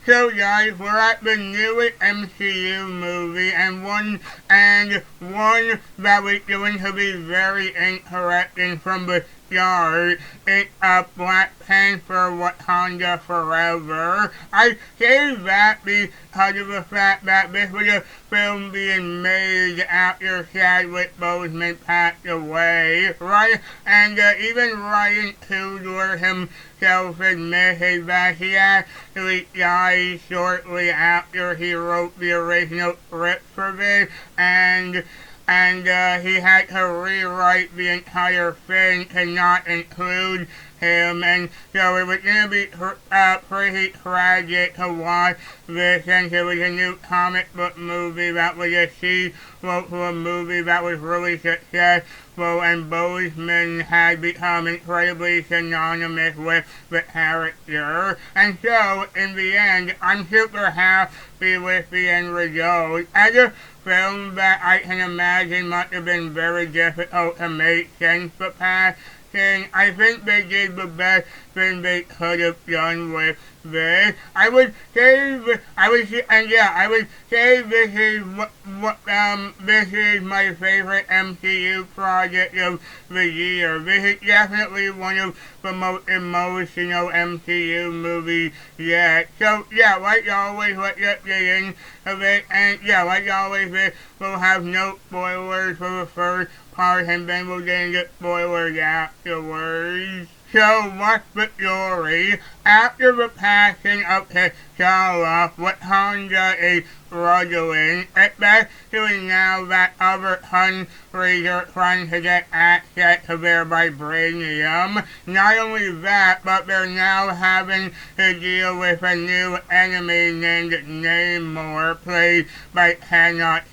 So guys, we're at the newest M.C.U. movie, and one that was going to be very interesting from the start. It's Black Panther Wakanda Forever. I say that because of the fact that this was a film being made after Chadwick Boseman passed away, right? And even Ryan Coogler himself admitted that he actually died shortly after he wrote the original script for this, and he had to rewrite the entire thing to not include him, and so it was going to be pretty tragic to watch this, since it was a new comic book movie that was a sequel to a movie that was really successful, and Boseman had become incredibly synonymous with the character, and so in the end, I'm super happy with the end result. As a film that I can imagine must have been very difficult to make sense of passing, I think they did the best thing they could have done with this. I would say, I would say this is this is my favorite MCU project of the year. This is definitely one of the most emotional MCU movies yet. So yeah, like always, let's get into it, and yeah, like always, we'll have no spoilers for the first part, and then we'll get into spoilers afterwards. So what's the story? After the passing of T'Challa, Wakanda is struggling, especially now that other countries are trying to get access to their vibranium. Not only that, but they're now having to deal with a new enemy named Namor, played by Tenoch.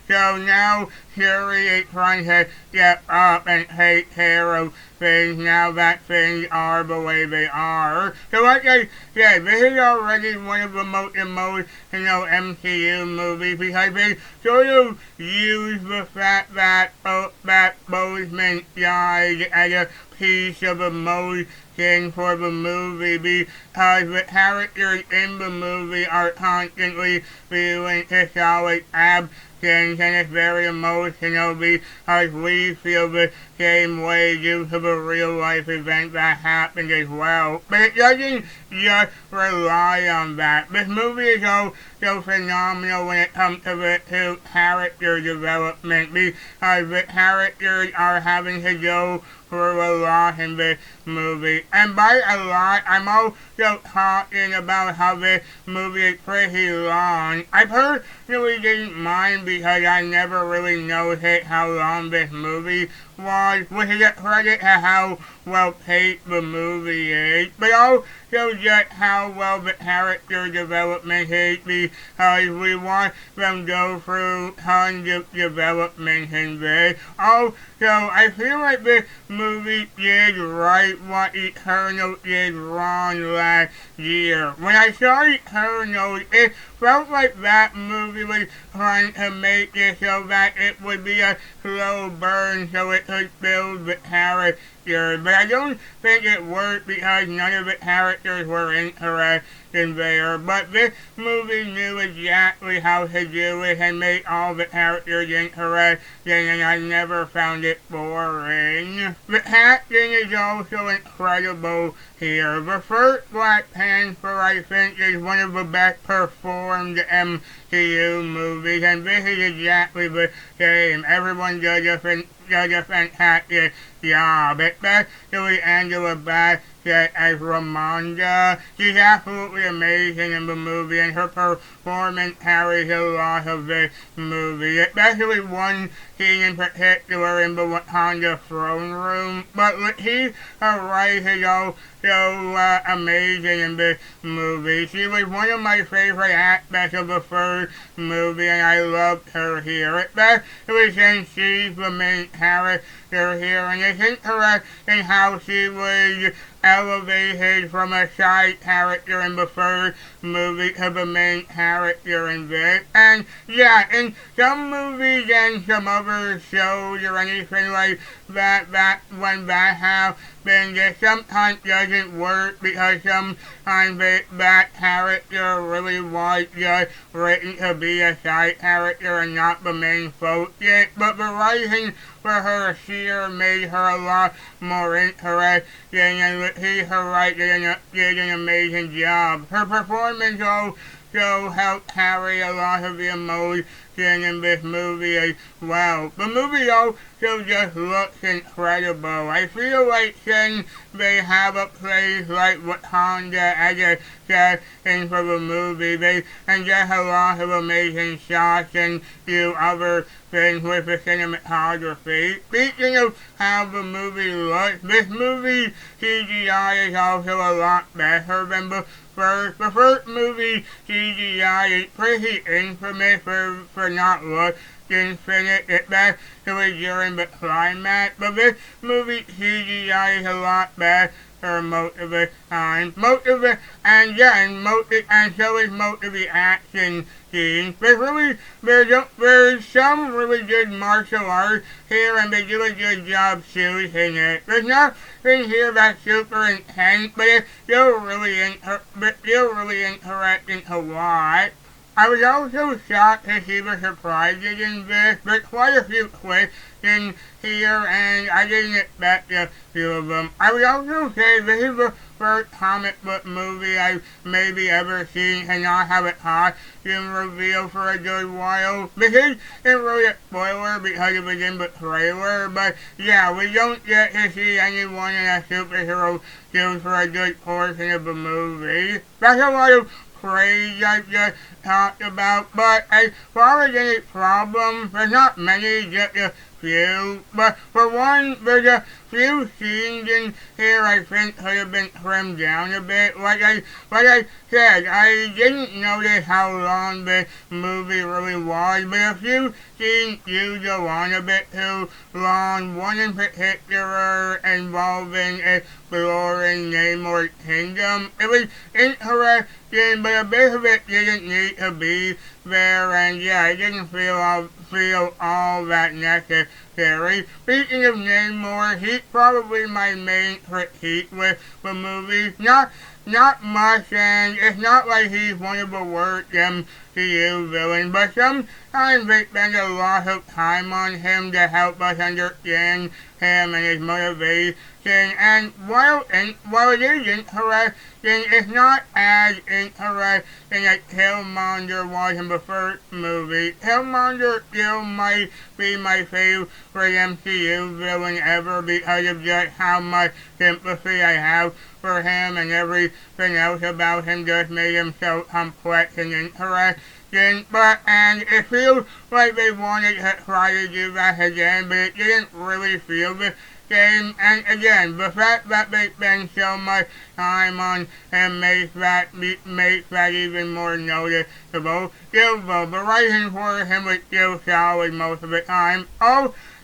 So now Fury is trying to step up and take care of things now that things are the way they are. So like I said, this is already one of the most emotional MCU movies, because they sort of use the fact that Boseman died as a piece of emotion for the movie, because the characters in the movie are constantly feeling T'Challa's absence, and it's very emotional because we feel the same way due to the real life event that happened as well. But it doesn't just rely on that. This movie is so phenomenal when it comes to the character development, because the characters are having to go through a lot in this movie. And by a lot, I'm also talking about how this movie is pretty long. I personally didn't mind because I never really noticed how long this movie was, which is a credit to how well paced the movie is, but also just how well the character development is, because we want them to go through tons of development in this. Also, I feel like this movie did right what Eternal did wrong last year. When I saw Eternal, it felt like that movie was trying to make it so that it would be a slow burn so it could build the character. But I don't think it worked because none of the characters were interested there. But this movie knew exactly how to do it and make all the characters interesting, and I never found it boring. The acting is also incredible here. The first Black Panther, I think, is one of the best performed M.C.U. movies, and this is exactly the same. Everyone does a fantastic job, especially Angela Bassett as Ramonda. She's absolutely amazing in the movie, and her performance carries a lot of this movie, especially one scene in particular in the Wakanda throne room. But Letitia Wright is also amazing in this movie. She was one of my favorite aspects of the first movie, and I loved her here, especially since she's the main character here, and it's interesting how she was elevated from a side character in the first movie to the main character in this. And yeah, in some movies and some other shows or anything like that when that happens, it sometimes doesn't work because sometimes that character really was just written to be a side character and not the main focus. But the writing for her here made her a lot more interesting, and her writing did an amazing job. Her performance also helped carry a lot of the emotion in this movie as well. The movie also just looks incredible. I feel like since they have a place like Wakanda as a setting for the movie, they can get a lot of amazing shots and do other things with the cinematography. Speaking of how the movie looks, this movie CGI is also a lot better than the first movie CGI is pretty infamous for not looking finished, especially during the climax. But this movie CGI is a lot better most of the time. And so is most of the action scenes. There's some really good martial arts here, and they do a good job shooting it. There's nothing here that's super intense, but it's still really interesting to watch. I was also shocked to see the surprises in this. There's quite a few twists in here, and I didn't expect a few of them. I would also say this is the first comic book movie I've maybe ever seen and not have a costume reveal for a good while. This isn't really a spoiler because it was in the trailer, but yeah, we don't get to see anyone in a superhero suit for a good portion of the movie. That's a lot of praise I've just talked about, but as far as any problems, there's not many, just a few. But for one, there's a few scenes in here I think could have been trimmed down a bit. Like I said, I didn't notice how long the movie really was, but a few scenes do go on a bit too long. One in particular involving exploring Namor's kingdom. It was interesting, but a bit of it didn't need to be there, and yeah, I didn't feel all that necessary. Speaking of Namor, he's probably my main critique with the movie. Not much, and it's not like he's one of the worst M.C.U. villains, but sometimes they spend a lot of time on him to help us understand him and his motivation. And while it is interesting, it's not as interesting as Killmonger was in the first movie. Killmonger still might be my favorite M.C.U. villain ever because of just how much sympathy I have for him, and everything else about him just made him so complex and interesting. And it feels like they wanted to try to do that again, but it didn't really feel the same. And again, the fact that they spend so much time on him makes that even more noticeable. Still though, the writing for him was still solid most of the time.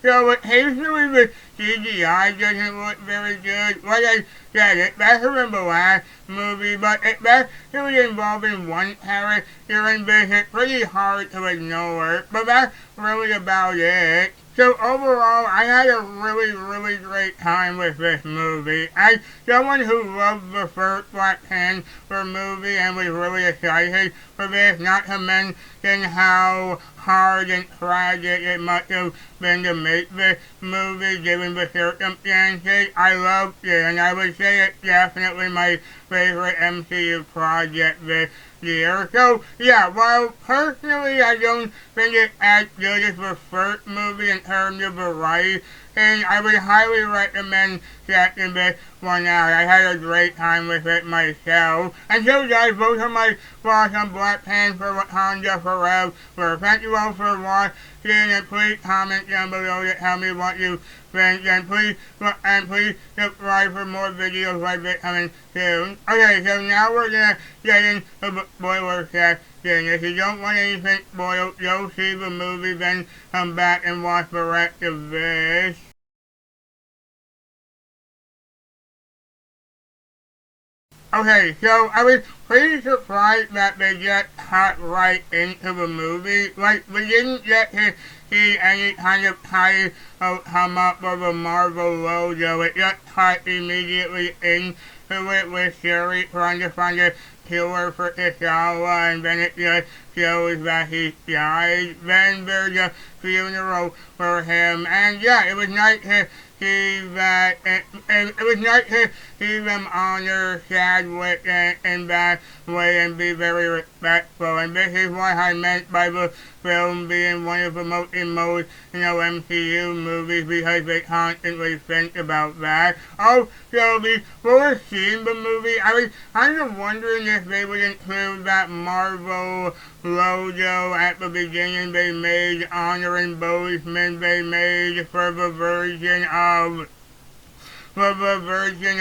So occasionally the CGI doesn't look very good. Like I said, it's better than the last movie, but especially involving one character in this, it's pretty hard to ignore. But that's really about it. So overall, I had a really great time with this movie. As someone who loved the first Black Panther movie and was really excited for this, not to mention how hard and tragic it must have been to make this movie given the circumstances, I loved it, and I would say it's definitely my favorite M.C.U. project this year. So yeah, while personally I don't think it's as good as the first movie in terms of variety, and I would highly recommend checking this one out. I had a great time with it myself. And so guys, those are my thoughts on Black Panther Wakanda Forever. Thank you all for watching, and please comment down below to tell me what you think, and please subscribe for more videos like this coming soon. Okay, so now we're gonna get into the spoiler section. If you don't want anything spoiled, go see the movie, then come back and watch the rest of this. Okay, so I was pretty surprised that they just cut right into the movie. Like, we didn't get to see any kind of title come up with a Marvel logo. It just cut immediately into it with Shuri trying to find a cure for T'Challa, and then it just shows that he died. Then there's a funeral for him, and yeah, it was nice to see that. It was nice to see them honor Chadwick in that way and be very respectful. And this is what I meant by the film being one of the most emotional MCU movies, because they constantly think about that. Oh, so before seeing the movie, I was kind of wondering if they would include that Marvel logo at the beginning they made honoring Boseman they made for the version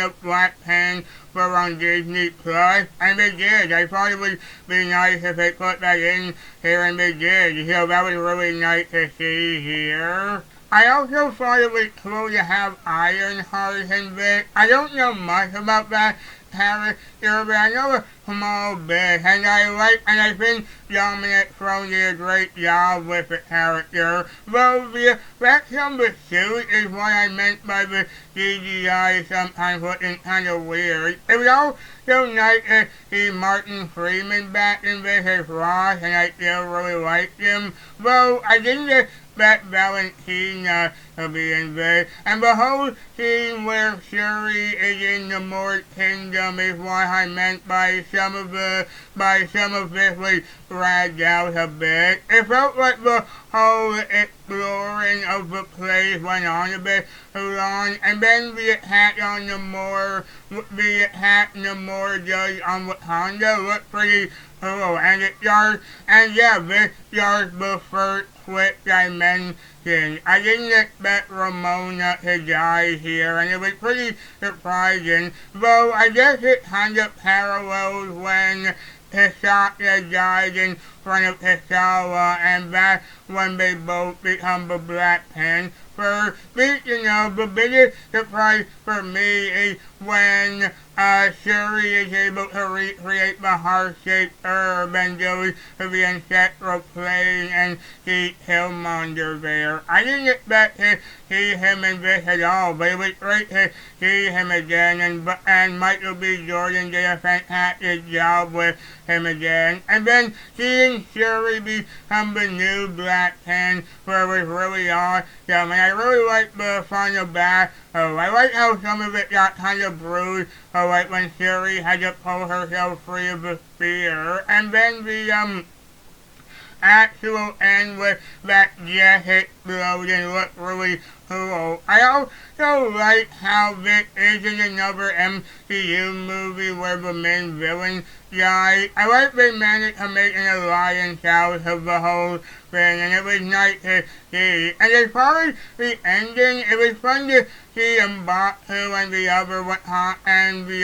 of Black Panther on Disney Plus, and they did. I thought it would be nice if they put that in here, and they did. So that was really nice to see here. I also thought it was cool to have Ironheart in this. I don't know much about that character, but I know a small bit, and I think Dominic Fro did a great job with the character. Though the effects on the suit is what I meant by the CGI sometimes looking kind of weird. It was also nice to see Martin Freeman back in this as Ross, and I still really liked him. Though I didn't expect Valentina to be in this, and the whole scene where Shuri is in the Morgue Kingdom is what I meant by some of this was dragged out a bit. It felt like the whole exploring of the place went on a bit too long, and then the attack on the Morgue judge on Wakanda looked pretty cool, and this just the first quick dimension. I didn't expect Ramona to die here, and it was pretty surprising, though I guess it kind of parallels when T'Challa died in front of T'Challa, and that's when they both become the Black Panther. Speaking of, the biggest surprise for me is when Shuri is able to recreate the heart-shaped herb and goes to the ancestral plane and see Killmonger there. I didn't expect to see him in this at all, but it was great to see him again, and Michael B. Jordan did a fantastic job with him again. And then seeing Shuri become the new Black Panther was really awesome, and I really liked the final battle. I like how some of it got kind of bruised, like when Shuri had to pull herself free of the spear, and then the actual end with that jet explosion looked really cool. I also like how this isn't another M.C.U. movie where the main villain died. I like they managed to make an alliance out of the whole thing, and it was nice to see. And as far as the ending, it was fun to see M'Baku and the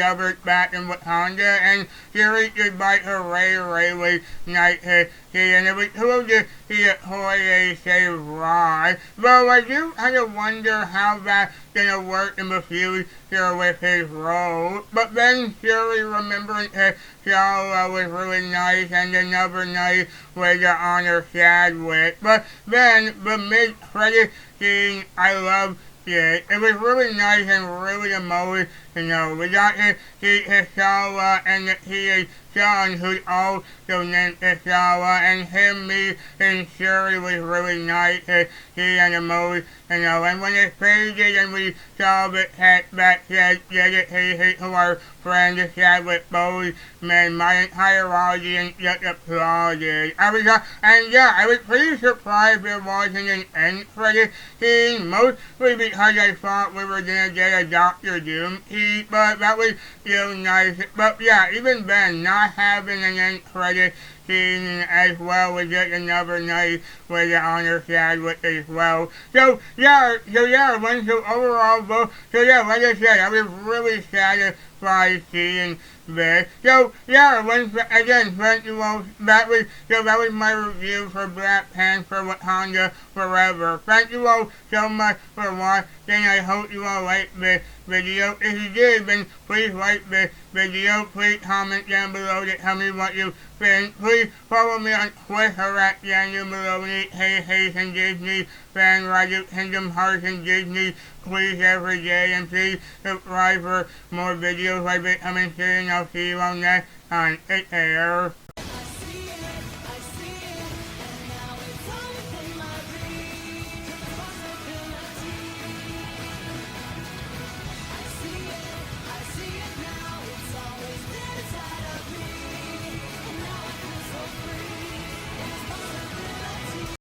others back in Wakanda, and Shuri goodbye to Ray was nice to see, and it was cool to see Okoye save Rod. Though I do kind of wonder how that's gonna work in the future with his role. But then Shuri remembering T'Challa was really nice, and another nice way to honor Chadwick. But then the mid-credit scene, I love it. It was really nice and really emotional. We got to see T'Challa and his son, who's also named T'Challa, and him, me, and Shuri was really nice to see and emotional. And when it faded and we saw the text that said dedicated to our friend Chadwick Boseman, my entire audience just applauded. I was pretty surprised there wasn't an end credit scene, mostly because I thought we were gonna get a Doctor Doom piece, but that was still nice. But yeah, even then, not having an end credit scene as well was just another nice way to honor Chadwick as well. So overall, like I said, I was really satisfied seeing this. Again, thank you all. That was my review for Black Panther Wakanda Forever. Thank you all so much for watching. I hope you all liked this video. If you did, then please like this video. Please comment down below to tell me what you think. Please follow me on Twitter at Daniel Maloney, Hey and Disney, Fan Roger, Kingdom Hearts and Disney, please every day, and please subscribe for more videos like this coming soon. I'll see you all next time. Take care.